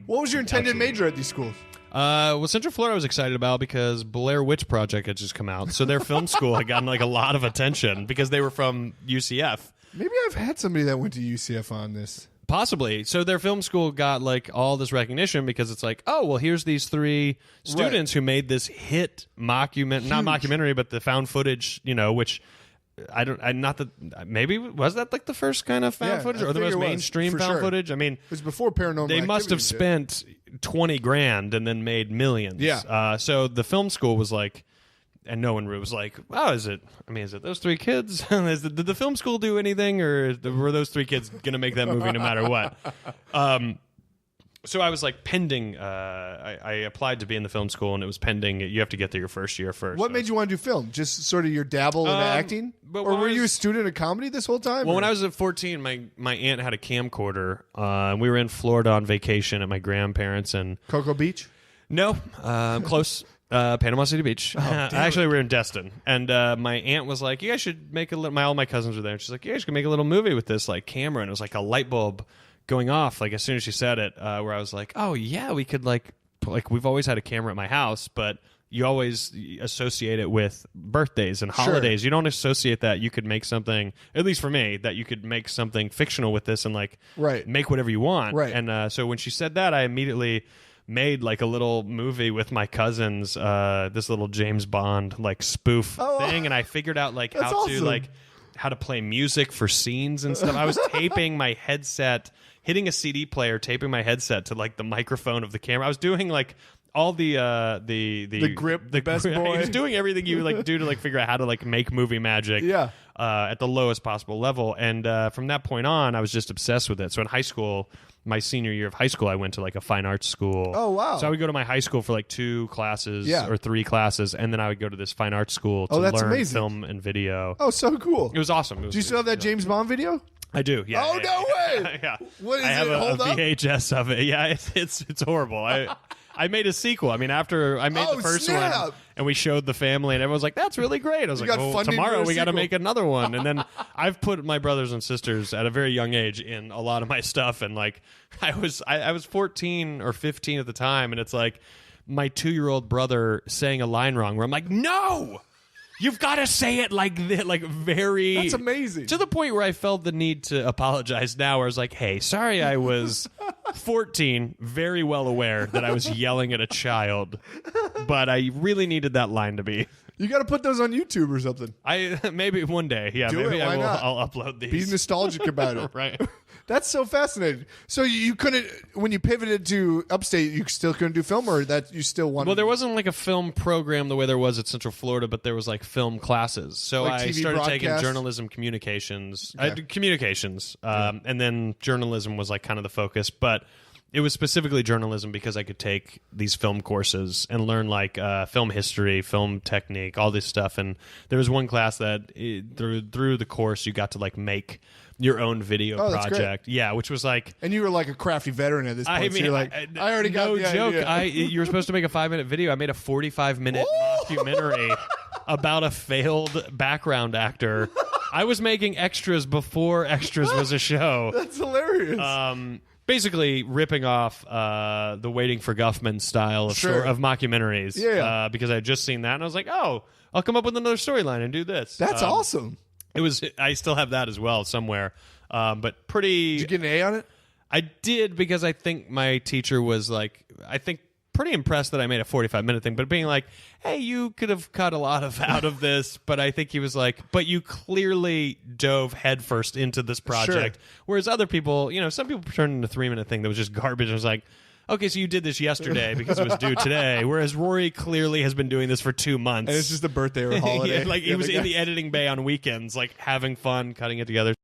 What was your intended major at these schools? Well, Central Florida I was excited about because Blair Witch Project had just come out. So their film school had gotten like a lot of attention because they were from UCF. Maybe I've had somebody that went to UCF on this. Possibly. So their film school got like all this recognition because it's like, oh, well, here's these 3 students who made this hit not mockumentary, but the found footage, which maybe was that like the first kind of found footage or the most mainstream found footage? I mean, it was before Paranormal They must have spent $20,000 and then made millions. Yeah. So the film school was like, and no one was like, "Wow, is it those 3 kids? Did the film school do anything, or were those 3 kids going to make that movie no matter what?" So I was like pending. I applied to be in the film school, and it was pending. You have to get there your first year first. What made you want to do film? Just sort of your dabble in acting, or were you a student of comedy this whole time? Well, when I was at 14, my aunt had a camcorder. We were in Florida on vacation at my grandparents' and Cocoa Beach. No, close. Panama City Beach. Actually, we were in Destin, and my aunt was like, "You guys should make all my cousins were there." And she's like, "You guys should make a little movie with this like camera." And it was like a light bulb going off like as soon as she said it, where I was like, "Oh yeah, we could like we've always had a camera at my house, but you always associate it with birthdays and holidays. Sure. You don't associate that you could make something, at least for me, that you could make something fictional with this and like make whatever you want." Right. And so when she said that, I immediately made like a little movie with my cousins, this little James Bond like spoof thing, and I figured out like how to play music for scenes and stuff. I was taping my headset, hitting a CD player, taping my headset to like the microphone of the camera. I was doing like all the grip, the best boy. I was doing everything you like do to like figure out how to like make movie magic. Yeah. At the lowest possible level, and from that point on, I was just obsessed with it. So in high school, my senior year of high school, I went to like a fine arts school. Oh wow! So I would go to my high school for like 2 classes or 3 classes, and then I would go to this fine arts school to learn film and video. Oh, so cool! It was awesome. Do you still have that James Bond video? I do. Yeah. Oh no way! Yeah. What is I have it? a VHS of it. Yeah, it's horrible. I made a sequel. I mean, after I made the first one, and we showed the family, and everyone's like, "That's really great." I was like, "Well, tomorrow we got to make another one." And then I've put my brothers and sisters at a very young age in a lot of my stuff, and like I was 14 or 15 at the time, and it's like my 2-year-old brother saying a line wrong, where I'm like, "No, you've got to say it like this, like very." That's amazing. To the point where I felt the need to apologize now, where I was like, "Hey, sorry, I was 14, very well aware that I was yelling at a child, but I really needed that line to be." You got to put those on YouTube or something. Maybe one day, yeah. Maybe Why not? I'll upload these. Be nostalgic about it, right? That's so fascinating. So you couldn't, when you pivoted to upstate, you still couldn't do film, or that you still wanted? Well, there wasn't like a film program the way there was at Central Florida, but there was like film classes. So like I TV started broadcast? taking journalism communications. Okay. I did communications, and then journalism was like kind of the focus, but it was specifically journalism because I could take these film courses and learn like film history, film technique, all this stuff. And there was one class that through the course you got to like make your own video project. Yeah, which was like... And you were like a crafty veteran at this point. I mean, so you're like, I already got the joke. idea. You were supposed to make a 5-minute video. I made a 45-minute documentary about a failed background actor. I was making extras before extras was a show. That's hilarious. Basically ripping off the Waiting for Guffman style of mockumentaries. Yeah. Because I had just seen that, and I was like, oh, I'll come up with another storyline and do this. That's awesome. It was. I still have that as well somewhere. But pretty... Did you get an A on it? I did, because I think my teacher was like, pretty impressed that I made a 45-minute thing, but being like, hey, you could have cut a lot out of this, but I think he was like, but you clearly dove headfirst into this project. Sure. Whereas other people, some people turned into a 3-minute thing that was just garbage. I was like, okay, so you did this yesterday because it was due today, whereas Rory clearly has been doing this for 2 months. And it's just a birthday or a holiday. He was in the editing bay on weekends, like having fun, cutting it together.